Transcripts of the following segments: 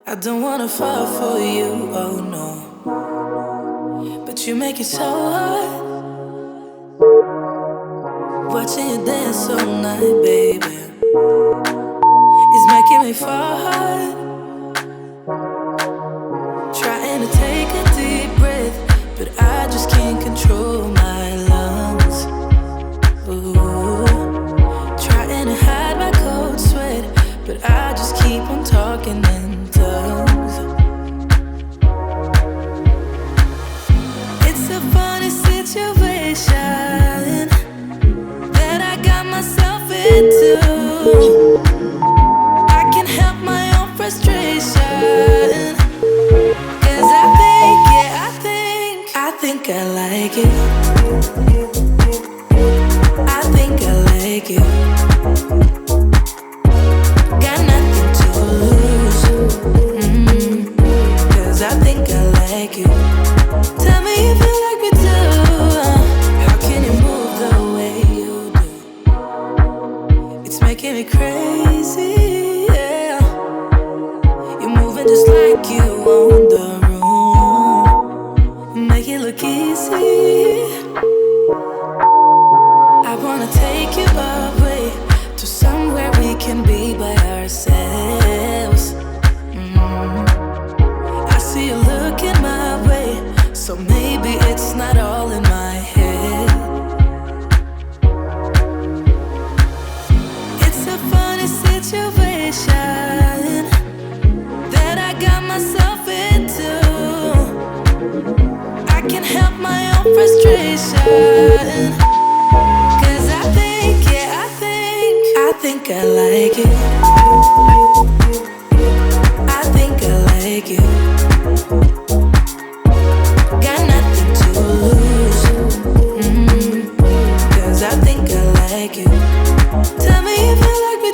I don't wanna fall for you, oh no. But you make it so hard. Watching you dance all night, baby, is making me fall hard. Trying to take a deep breath, but I just can't control my lungs. Ooh. Trying to hide my cold sweat, but I just keep on talking in tongues. It's a funny situation that I got myself into. I can't help my own frustration. Cause I think, yeah, I think I like it. I think I like it. Got nothing to lose. Cause I think I like you. Tell me if you like me too. How can you move the way you do? It's making me crazy, yeah. You're moving just like you own the room. Make it look easy. I wanna take you away to somewhere we can be by ourselves. I see you looking my way, so maybe it's not all in my head. It's a funny situation that I got myself into. I can't help my own frustration. Cause I think, yeah, I think I like it. I think I like it. Got nothing to lose. Cause I think I like you. Tell me if you like me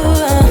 waiting.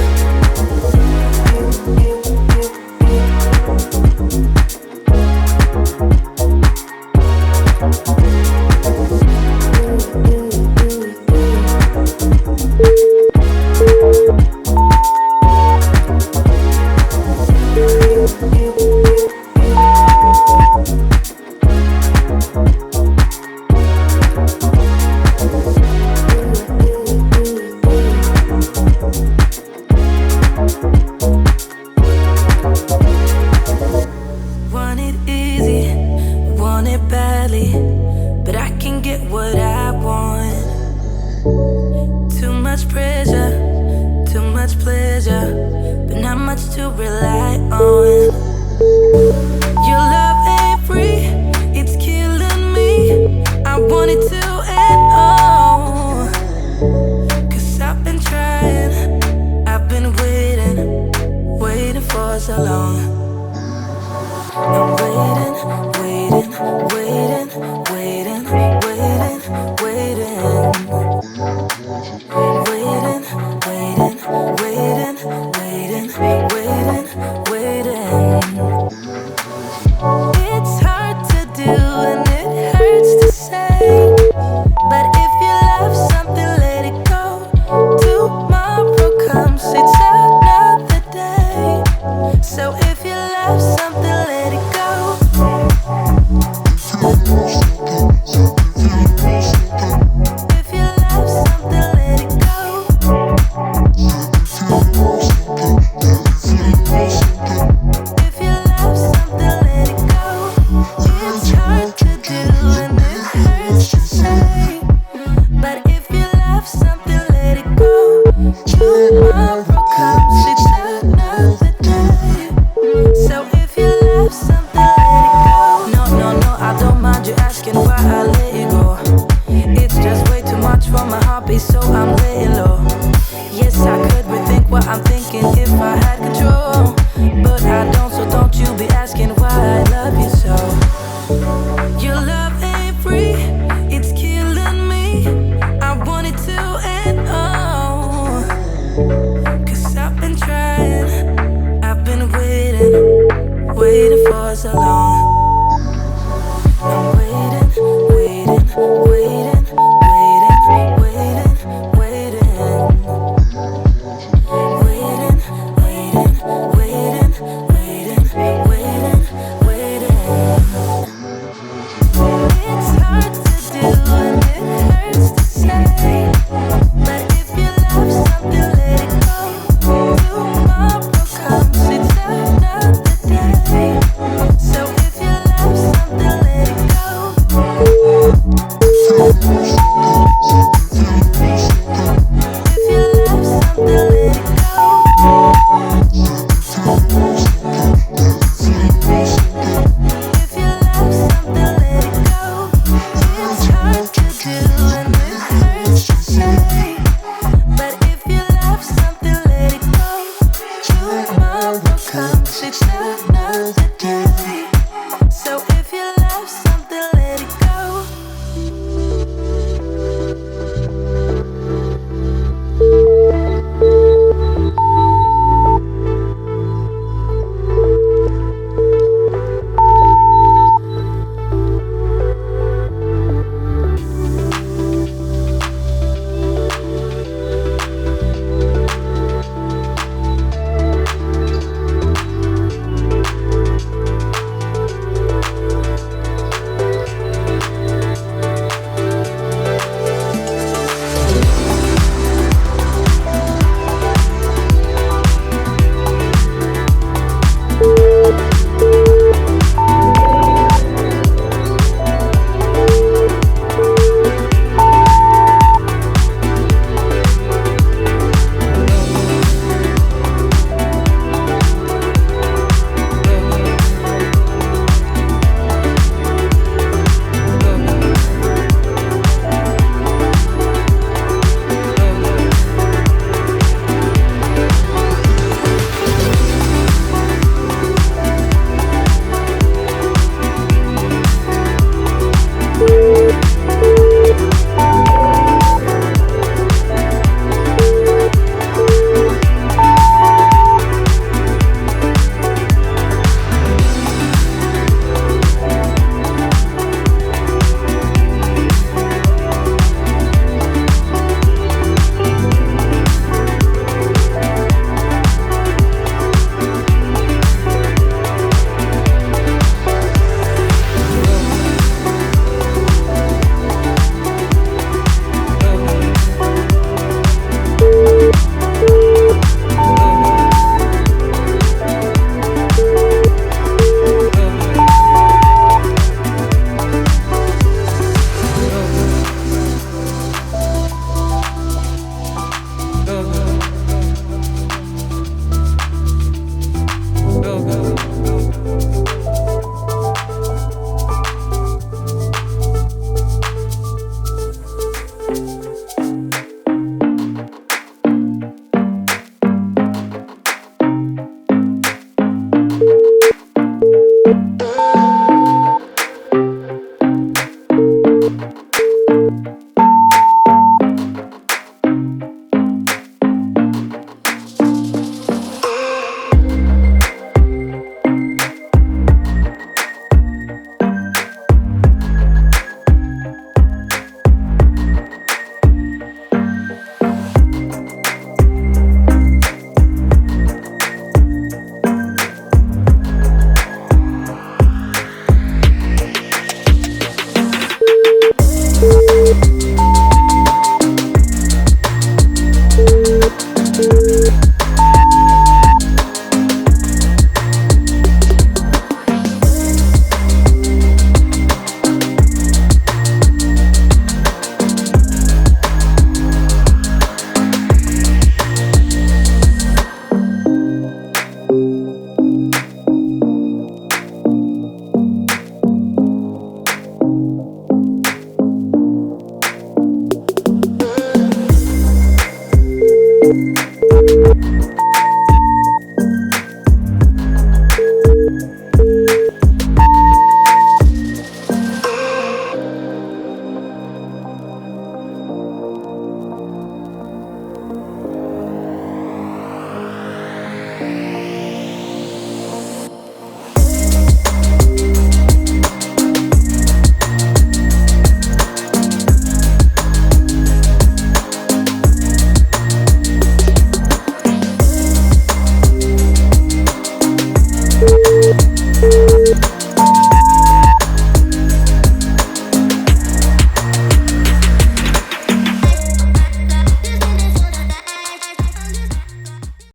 You